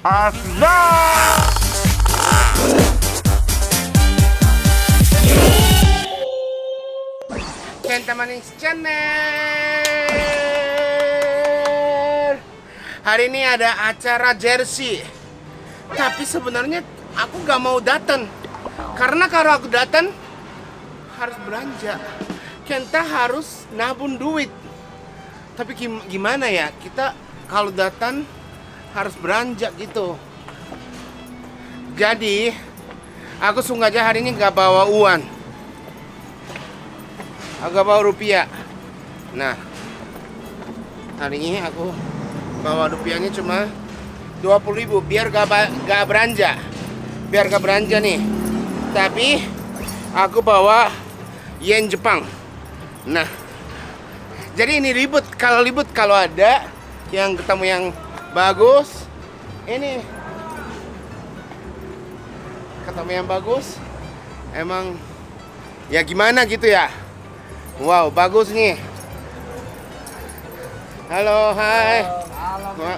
Asda. Kenta Manis Channel. Hari ini ada acara jersey. Tapi sebenarnya aku gak mau datang. Karena kalau aku datang harus belanja. Kenta harus nabung duit. Tapi gimana ya? Kita kalau datang harus belanja gitu. Jadi aku sengaja hari ini gak bawa uang. Agak bawa rupiah. Nah, hari ini aku bawa rupiahnya cuma 20.000 biar gak belanja. Biar gak belanja nih. Tapi aku bawa yen Jepang. Nah, jadi ini ribut kalau ada yang ketemu yang bagus. Ini ketemu yang bagus. Emang ya gimana gitu ya. Wow, bagus nih. Halo, hai.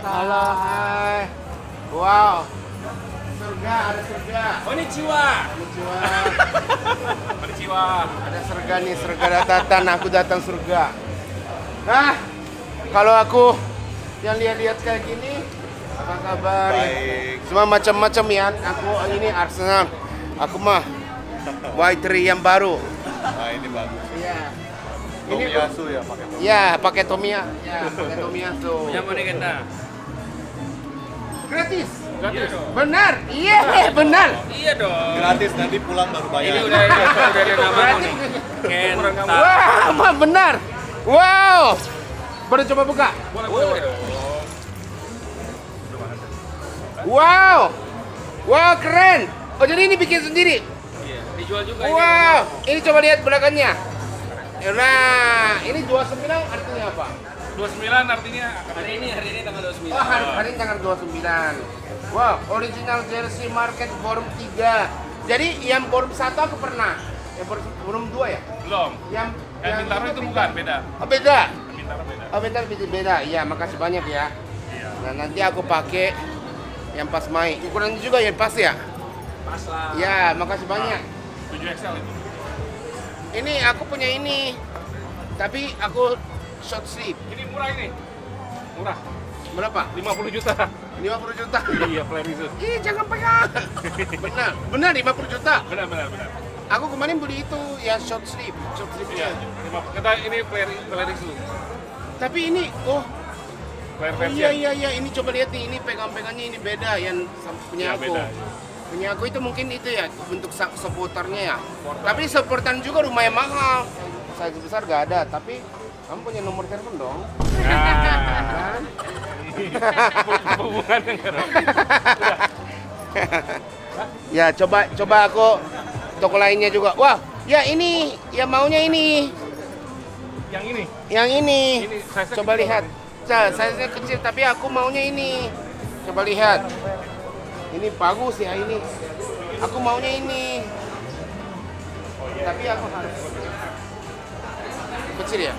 Halo, hai. Wow. Surga, ada surga. Konnichiwa. Konnichiwa. Konnichiwa. Ada surga nih, surga datang. Aku datang surga. Nah, kalau aku yang lihat-lihat kayak gini, apa kabar? Baik. Semua macam-macam ya. Aku ini Arsenal. Aku mah Y3 yang baru. Nah, ini bagus. Iya. Tomiyasu ya pakai Tomiyasu. Ya, pakai Tomiyasu. Yang mana kita? Gratis. Gratis. Benar. Iya, benar. Iya dong. Gratis, nanti pulang baru bayar. Ini udah ada namamu nih. Kenta. Wah, benar. Wow. Boleh coba buka? Boleh. Wow. Wow, keren. Oh, jadi ini bikin sendiri. Iya, dijual juga Wow. Ini coba lihat belakangnya. Nah, ini 29 artinya apa? 29 artinya hari ini tanggal 29. Oh, hari ini tanggal 29. Wow, original jersey market forum 3. Jadi yang forum 1 aku pernah. Yang forum 2 ya? Belum. Yang Bintaro itu bukan, beda. Oh, beda. Bintaro beda. Oh, beda. Iya, makasih banyak ya. Iya. Nah, nanti aku pakai yang pas main. Ukurannya juga yang pas ya? Pas lah. Ya, makasih banyak. 7XL itu. Ini aku punya ini. Tapi aku short sleeve. Ini murah ini. Murah. Berapa? 50 juta. 50 juta. Iya, flare itu. Ih, jangan pegang. Benar 50 juta. Benar. Aku kemarin beli itu ya short sleeve. Iya. Kata ini flare itu. Tapi ini Flare oh versi. iya, ini coba lihat nih, ini pegang-pegangnya ini beda yang punya Iya, aku. beda. Punya aku itu mungkin itu ya bentuk supporternya ya. Tapi supportan juga lumayan mahal. Size besar gak ada, tapi kamu punya nomor telepon dong. Nah. Kan? Hubungan dengan Ya coba aku toko lainnya juga. Wah, ya ini, ya maunya ini. yang ini. Yang ini. Ini size-nya Coba kecil. lihat. Size-nya kecil tapi aku maunya ini. Coba lihat. Ini bagus ya ini. Aku maunya ini. Tapi aku harus kecil ya.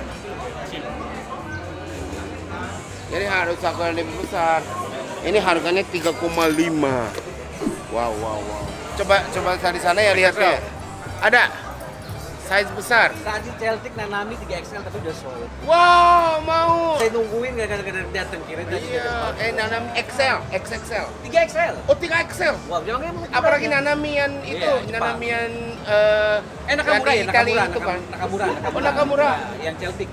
Jadi harus aku yang lebih besar. Ini harganya 3,5. Wow. Coba dari sana ya lihatnya. Ada. Size besar. Tadi Celtic Nanami 3XL tapi udah sold. Wow, mau. Saya nungguin gak gara-gara datang kira tadi. Iya, nanam XXL. 3XL. Oh, 3XL. Wah, jangan kayak Apalagi nanamian itu, Iya, Jepang. nanamian Nakamura yang ya, di Itali Nakamura, itu kan. Nakamura. Oh, Nakamura. Yang Celtic.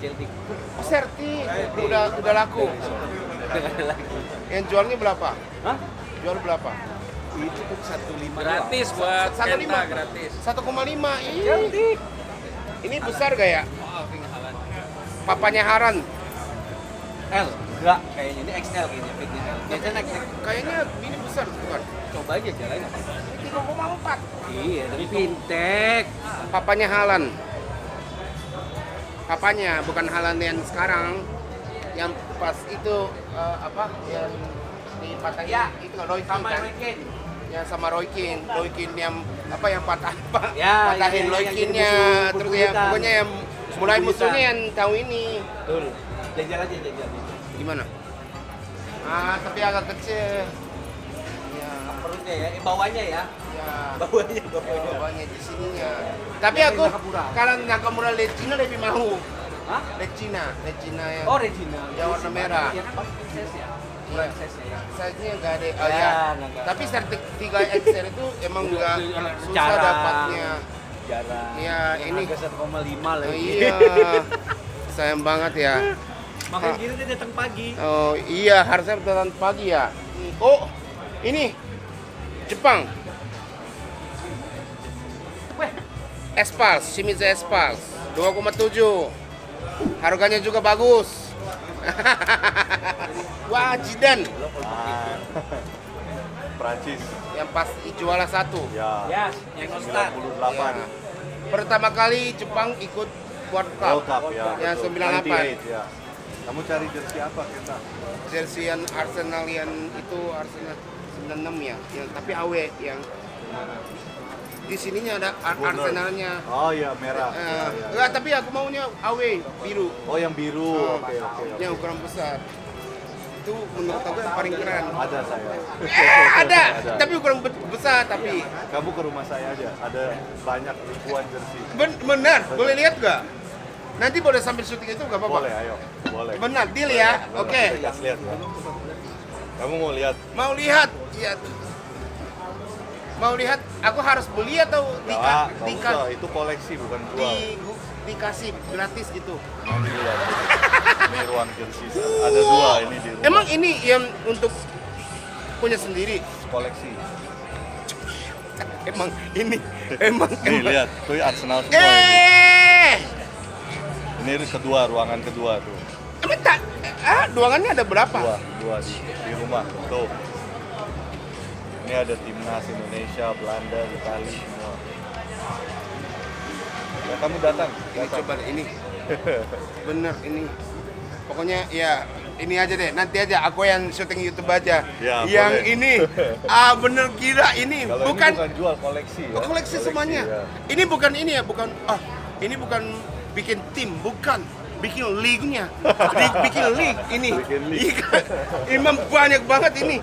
Oh, Serti. Udah laku. Udah gak ada lagi. Yang jualnya berapa? Hah? Jual berapa? Itu tuh 1,5 Gratis buat 1,5. Kenta, gratis. 1,5. Ih. Celtic. Ini besar gak ya? Papanya Haran. L. Enggak, kayaknya ini XL kayaknya fitnya L. Biasanya XL. Kayaknya ini besar bukan? Coba aja jalan. 3,4. Iya, dari fintech. Papanya Halan. Papanya bukan Halan yang sekarang. Yang pas itu apa? Yang di patah ya, itu Roy Keane kan? Ya sama Roy Keane yang apa yang Ya, patahin yang Roy jadi Keane-nya, musuh terus ya bebuyutan. pokoknya yang mulai musuhnya yang tahu ini. Betul. Jajal aja. Gimana? Ah, tapi agak kecil. perutnya ya, bawahnya ya. Ya. Bawahnya. Bawahnya di sininya. Tapi aku Nakamura. kalau Nakamura Regina lebih mau. Hah? Regina yang Oh, Regina. yang warna merah. Iya kan pasti size ya. Iya. Size ya. Size-nya enggak ada. Oh Ya, ya. enggak. Tapi sertik 3XL itu emang enggak susah Jarang. dapatnya. Jarang. Iya, ini. harga 1,5 Oh, lagi. iya. Sayang banget ya. Makanya gini dia datang pagi. Oh iya, harusnya datang pagi ya. Oh, ini Jepang. Weh, Espals, Shimizu Espals 2,7. Harganya juga bagus. Wah, Jidan Prancis yang pas juara 1. ya ya, yang no start. 98 Ya. Pertama kali Jepang ikut World World Cup. Cup ya. Yang betul. 98. 98 ya. Kamu cari jersey apa kita? Jersey yang Arsenal yang itu Arsenal 96 ya. Yang tapi AW yang di sininya ada Gunner. Arsenalnya. Oh ya merah. Ya, ya. Enggak, tapi aku maunya AW biru. Oh yang biru. Oke oke. Yang ukuran besar. Itu menurut aku yang paling keren. Ada saya. Ada, tapi ukuran besar tapi. Kamu ke rumah saya aja. Ada banyak ribuan jersey. Benar, boleh lihat nggak? Nanti boleh sambil syuting itu nggak apa-apa. Boleh, ayo. Boleh. Benar, deal ya. Boleh, Oke. kita kasih lihat ya. Kamu mau lihat? Mau lihat? Iya. Mau lihat? Aku harus beli atau Nggak usah. Itu koleksi bukan jual. dikasih gratis gitu? Nanti lihat. Ini ruang jersey. Ada dua ini di rumah. Emang ini yang untuk punya sendiri? Koleksi. Emang Nih lihat, tuh Arsenal semua ini. Ini kedua, ruangan kedua tuh. Emang tak? Ruangannya ada berapa? Dua di rumah. Tuh. Ini ada timnas Indonesia, Belanda, Italia semua. Ya kamu datang. Ini coba deh, ini. Bener ini. Pokoknya ya ini aja deh. Nanti aja aku yang syuting YouTube aja. Ya, yang boleh. ini bener gila ini. Kalau bukan ini bukan jual koleksi ya. oh, koleksi semuanya. Ya. Ini bukan ini ya, bukan ini bukan bikin tim, bukan bikin league-nya. Bikin league ini. Bikin league. Imam banyak banget ini.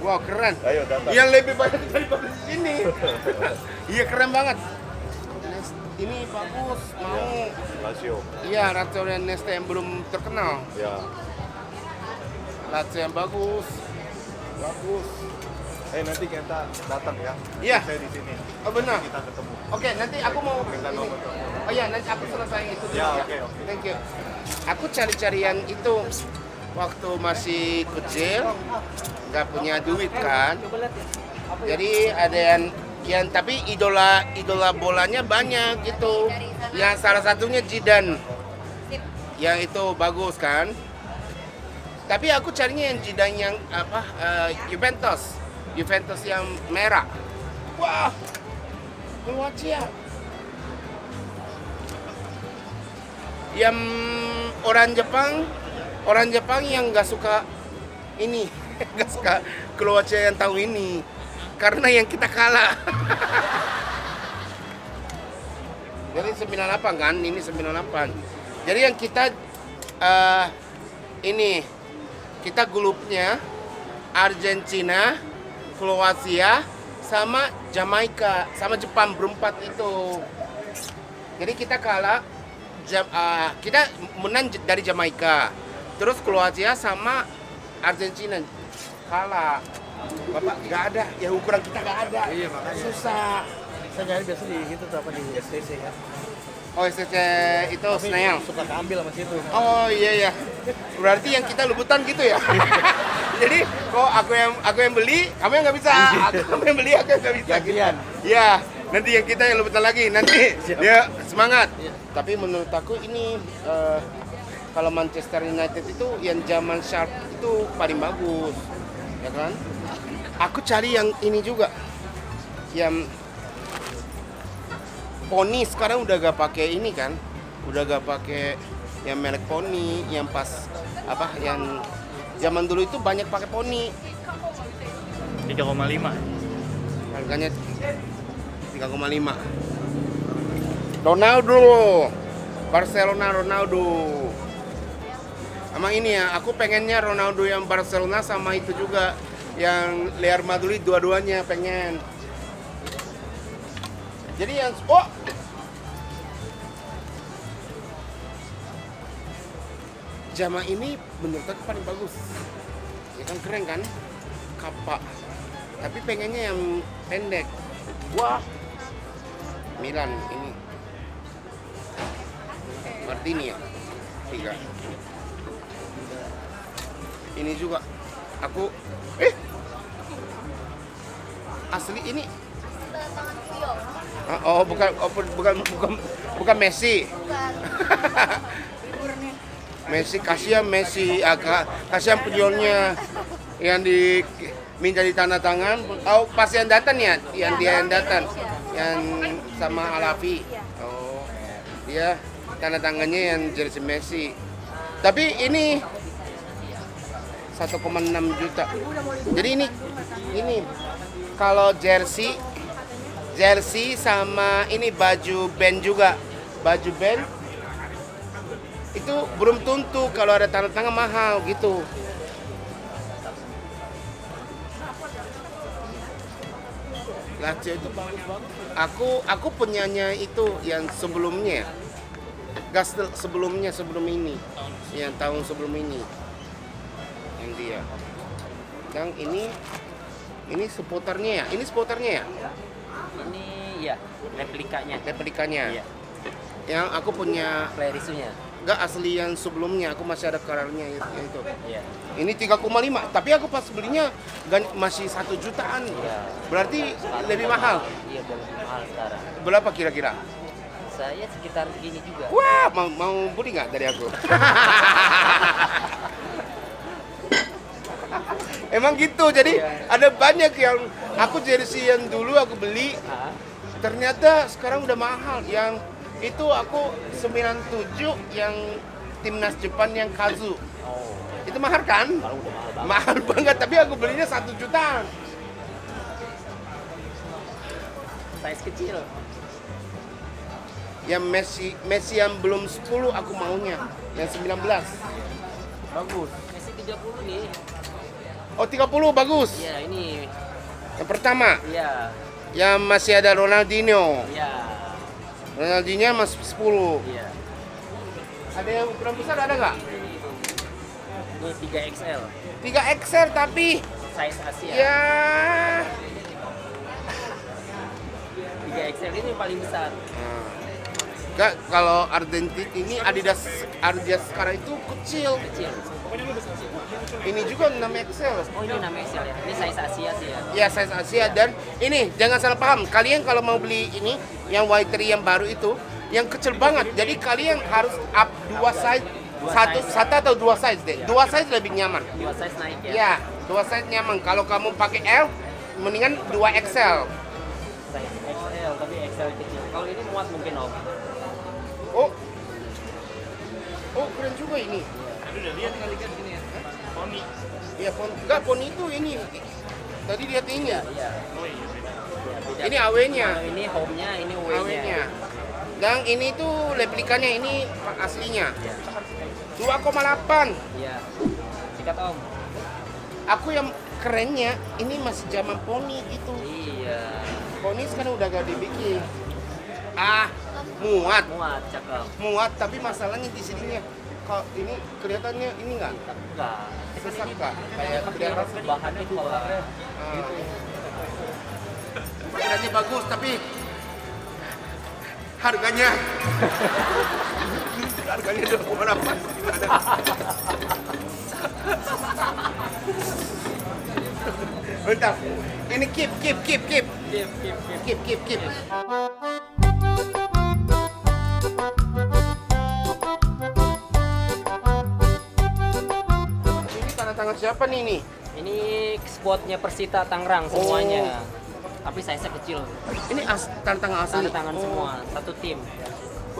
Wow, keren. Ayo datang. Yang lebih banyak daripada di sini. Iya, keren banget. Ini bagus, mau. Lazio. Iya, Lazio dan Nesta yang belum terkenal. Ya. Lazio yang bagus. Bagus. Nanti kita datang ya. Iya. Saya di sini. Oh, benar. Kita ketemu. Oke, nanti aku mau Minta ini. nomor telepon. Oh iya, nanti aku selesai itu dulu Ya, ya. oke, oke. Thank you. Aku cari-cari yang itu waktu masih kecil, nggak punya duit kan. Jadi ada yang tapi idola bolanya banyak gitu. Yang salah satunya Zidane. Yang itu bagus kan. Tapi aku carinya yang Zidane yang Juventus. Juventus yang merah. Wah. Kroasia. Yang orang Jepang yang nggak suka ini, nggak suka Kroasia yang tahu ini, karena yang kita kalah. Jadi 98 kan, ini 98. Jadi yang kita kita grupnya Argentina, Kroasia, sama Jamaika, sama Jepang berempat itu. Jadi kita kalah. Kita menang dari Jamaika, terus Kroasia sama Argentina kalah. Bapak nggak ada, ya ukuran kita nggak ada. Iya, makanya. Susah. Saya nyari biasa di gitu tuh apa di STC kan. Oh, SCC itu snail. Suka keambil sama situ. Oh iya ya. Berarti yang kita lubutan gitu ya. Jadi kok aku yang beli, kamu yang nggak bisa. Aku yang beli, aku yang nggak bisa. Gantian. Ya, nanti yang kita yang lubutan lagi. Nanti dia semangat. Tapi menurut aku ini kalau Manchester United itu yang zaman Sharp itu paling bagus, ya kan? Aku cari yang ini juga, yang Pony sekarang udah gak pakai ini kan, udah gak pakai yang merek Pony, yang pas yang zaman dulu itu banyak pakai Pony. 3,5. Harganya 3,5. Ronaldo, Barcelona Ronaldo. Emang ini ya, aku pengennya Ronaldo yang Barcelona sama itu juga yang Real Madrid dua-duanya pengen. Jadi yang Jama ini menurut aku paling bagus. Ya kan keren kan? Kapak. Tapi pengennya yang pendek. Wah. Milan ini. Martini ya. 3. Ini juga aku asli ini. Tangan Vio. Oh, bukan Messi. Messi kasihan kasihan penjualnya yang minta di tanda tangan. Oh, pas yang datang ya, yang dia yang datang, yang sama Alafi. Oh, dia tanda tangannya yang jersey Messi. Tapi ini 1,6 juta. Jadi ini kalau jersey sama ini baju band juga. Baju band itu belum tentu kalau ada tanda tangan mahal gitu. Lazio itu bagus-bagus. Aku punyanya itu yang sebelumnya. Gastel sebelum ini. Yang tahun sebelum ini. Yang dia. Dan ini supporternya ya. Ini supporternya ya? Ini ya replikanya. Iya. Yang aku punya Player isunya. enggak asli yang sebelumnya, aku masih ada karannya itu. Iya. Ini 3,5, tapi aku pas belinya masih 1 jutaan. Iya. Berarti lebih mahal. Iya, lebih mahal sekarang. Berapa kira-kira? Saya sekitar segini juga. Wah, mau beli nggak dari aku? Emang gitu, jadi ada banyak yang aku jersey yang dulu aku beli, Ah, ternyata sekarang udah mahal. Yang itu aku 97 yang timnas Jepang yang Kazu. oh, Itu mahal kan? kalau udah mahal banget. Mahal banget, tapi aku belinya 1 jutaan. Size kecil. Yang Messi yang belum 10 aku maunya, yang 19. Bagus. Messi 30 nih. Oh, 30 bagus. Iya, ini. Yang pertama, Iya. yang masih ada Ronaldinho. Iya. Ronaldinho masih 10. Iya. Ada yang ukuran besar ada nggak? Ini 3XL. 3XL tapi Size Asia. ya 3XL ini yang paling besar. nggak, kalau Argentina ini Adidas sekarang itu kecil. Kecil. Ini juga 6XL. Oh, ini 6XL ya. Ini size Asia sih ya. Ya, size Asia. Dan ini jangan salah paham, kalian kalau mau beli ini yang Y3 yang baru itu yang kecil banget. Jadi kalian harus up 2 size, satu atau 2 size deh. 2 size lebih nyaman. 2 size naik ya. Ya, 2 size nyaman. Kalau kamu pakai L, mendingan 2XL. Size XL tapi XL kecil. Kalau ini muat mungkin Om. Oh, keren juga ini. Poni. Iya, enggak poni itu ini. Tadi lihat ini. Iya. Iya, beda. Ini AW-nya. Kalau ini home-nya, ini away-nya. AW-nya. Dan ini tuh replikannya, ini aslinya. Iya. 2,8. Iya. Sikat Om. Aku yang kerennya ini masih zaman poni gitu. Iya. Poni sekarang udah gak dibikin. Muat. Muat, cakep. Tapi masalahnya di sininya. Kalau ini kelihatannya ini enggak Enggak. sesak kak, kayak kelihatan Bahannya dua. Kiranya bagus tapi harganya 2,8 gimana? Bentar, ini keep. Ini tanda tangan siapa nih ini? Ini squadnya Persita Tangerang semuanya. Tapi size-nya kecil. Ini tanda tangan asli. Tanda tangan semua, satu tim.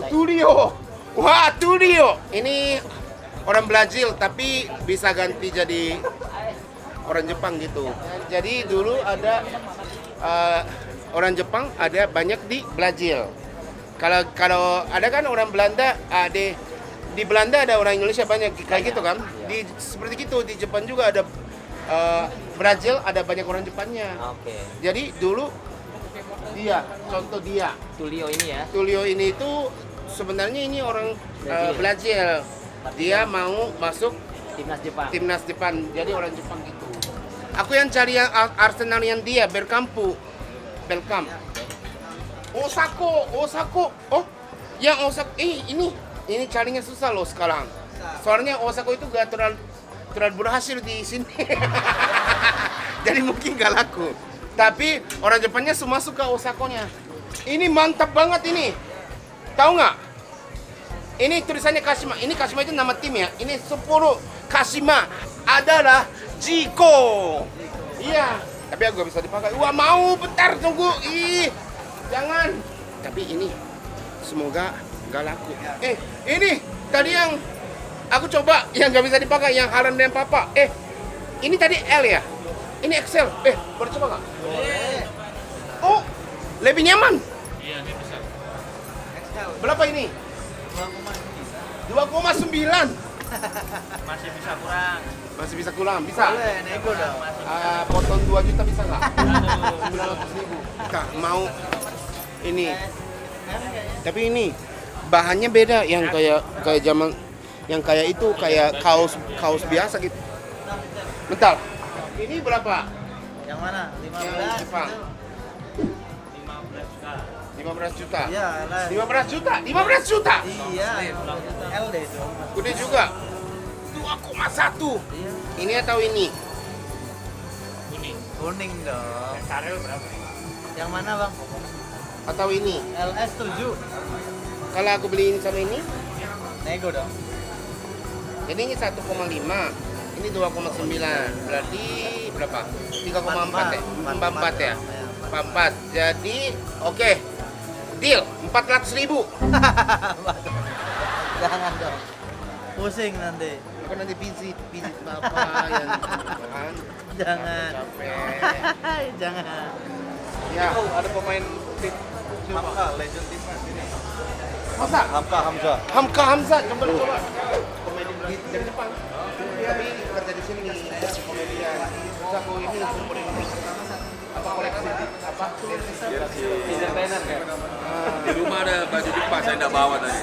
Tulio. Wah, Tulio. Ini orang Brazil tapi bisa ganti jadi orang Jepang gitu. Jadi dulu ada orang Jepang ada banyak di Brazil. Kalau ada kan orang Belanda, di Belanda ada orang Indonesia banyak kayak gitu kan. Seperti gitu di Jepang juga ada Brazil ada banyak orang Jepangnya. Oke. Jadi dulu contoh dia, Tulio ini ya. Tulio ini itu sebenarnya ini orang Brazil. Dia mau masuk timnas Jepang, jadi orang Jepang gitu. Aku yang cari yang Arsenal yang dia Bergkamp. Osako. Oh, yang Osako ini carinya susah loh sekarang. Soalnya Osako itu gak terlalu berhasil di sini. Jadi mungkin gak laku. Tapi orang Jepangnya semua suka Osakonya. Ini mantap banget ini. Tahu nggak? Ini tulisannya Kashima. Ini Kashima itu nama tim ya. Ini 10 Kashima adalah Jiko. Iya. Tapi aku gak bisa dipakai. Wah mau bentar tunggu. Jangan. Tapi ini semoga gak laku. Ini tadi yang aku coba yang gak bisa dipakai yang Haaland dan Papa. Ini tadi L ya. Ini XL. Boleh coba nggak? Oh, lebih nyaman. Iya, ini bisa. Berapa ini? 2,9. Masih bisa kurang. Bisa. Boleh, nego dong. Potong 2 juta bisa nggak? 900.000. Kak, mau ini. Tapi ini bahannya beda yang kayak zaman yang kayak itu kayak kaos biasa gitu. Bentar. Ini berapa? Yang mana? Yang Jepang. 15 juta. Iya, lah. 15 juta. 15 juta. Iya. LD dong. Gede juga. 2,1. Iya. Ini atau ini? Kuning dong. Yang mana, Bang? Atau ini? LS 7. Kalau aku beli ini sama ini, Nego dong. jadi ini 1,5. Ini 2,9. Berarti berapa? 3,4 ya? 44 ya? 44. Jadi oke. Deal 400.000. Jangan dong. Pusing nanti. Kan nanti pijit bapak yang kan. Jangan. Capek. Jangan. Ya. Ada pemain tim Hamka, legend timnas ini. Masa? Hamka Hamzah, coba. Komedi dari Jepang. Tapi kerja di sini komedian. Terus aku ini kumpulin apa koleksi apa? Desainer kan. Di rumah ada baju Jepang, saya nggak bawa tadi.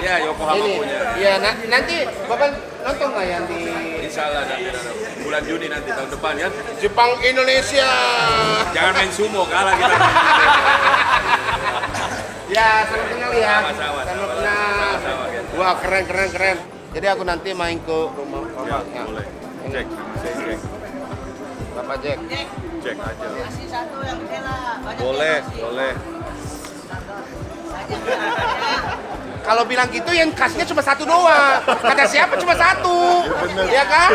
Ya, Yokohama Ini, punya. ya nanti bapak nonton nggak yang di Insya Allah nanti ada bulan Juni nanti tahun depan ya. Jepang Indonesia? Jangan main sumo, kalah kita. Ya, salam kenal ya. Sama-sama. Salam kenal. Sama-sama, ya. Wah, keren. Jadi aku nanti main ke rumah Ya, bapaknya. boleh. Ini, Cek. Bapak Jack. Cek aja. Kasih satu yang gede lah. Banyak Boleh. Kalau bilang gitu yang kasihnya cuma satu doang. Kata siapa cuma satu. Ya kan?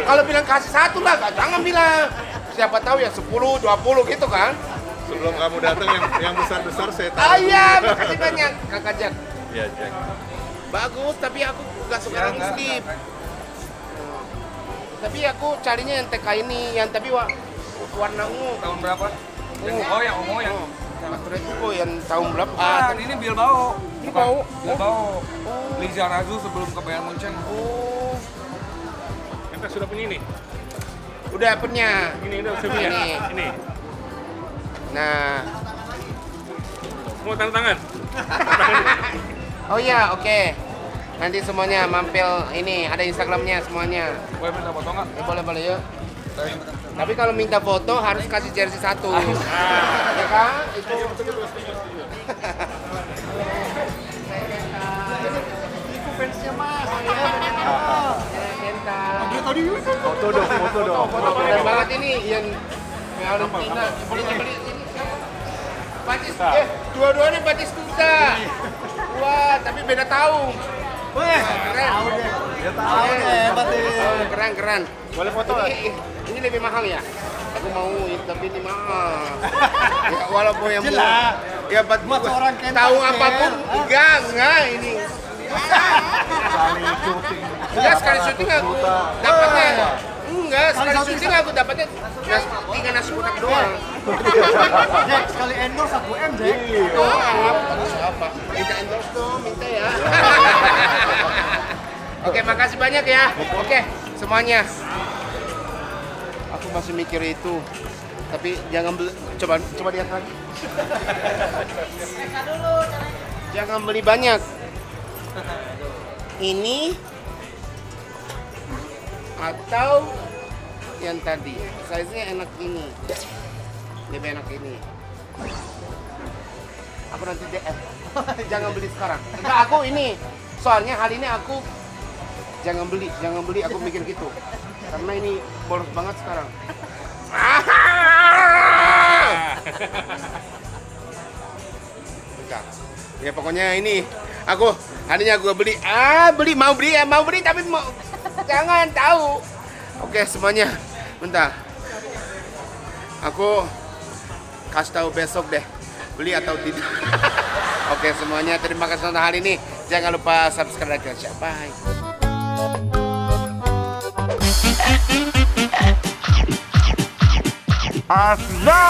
Kalau bilang kasih satu lah, jangan bilang. Siapa tahu ya 10, 20 gitu kan. Sebelum kamu datang yang besar-besar saya tahu. Iya, makasih banyak Kakak Jack. Iya, Cek. Bagus, tapi aku gak suka Ya, long enggak. sleeve. Tapi aku carinya yang TK ini, yang tapi warna ungu. Tahun berapa? Oh yang ungu yang Maksudnya itu yang tahun berapa? bukan, ini Bilbao. Bilbao. Bilbao. Lizarazu sebelum ke Bayern Munchen. Oh, Kita sudah punya ini. udah punya. Ini udah Ini. Nah, Mau tanda tangan? oh iya, oke. Nanti semuanya mampir ini, ada Instagramnya semuanya. Boleh minta foto nggak? Boleh yuk. Tapi kalau minta foto harus kasih jersey satu. Ya kan? Itu. Itu fansnya Mas. Foto dong. Keren banget ini yang Valentina. Beli ini. Batis, dua-duanya Batis Tuta. Wah, tapi beda tahun. Wah, keren. Tahu deh, hebat ini. Oh, keren. Boleh foto? Ini lebih mahal ya? Aku mau, tapi ini mahal. Ya, walaupun yang Jelas. Ya, Buat seorang Kentucky, tahu apapun, enggak ini. Enggak, sekali syuting aku dapatnya. Enggak, sekali syuting aku dapatnya 3 nasi kotak doang. Jack, sekali endorse 1M, Jack. Siapa? Minta endorse dong, minta ya. Oke, makasih banyak ya. Oke, semuanya. Aku masih mikir itu. Tapi jangan beli, coba lihat lagi. Jangan beli banyak. Ini atau yang tadi. Size-nya enak ini. Lebih enak ini. Aku nanti DM. Jangan beli sekarang. Enggak, aku ini. Soalnya hari ini aku jangan beli. Aku mikir gitu. Karena ini boros banget sekarang. Bentar. Ya pokoknya ini aku harinya aku beli mau beli tapi jangan tahu. Oke semuanya, bentar. Aku kasih tahu besok deh beli atau tidak. Oke semuanya, terima kasih untuk hari ini. Jangan lupa subscribe dan share. Bye. Asla!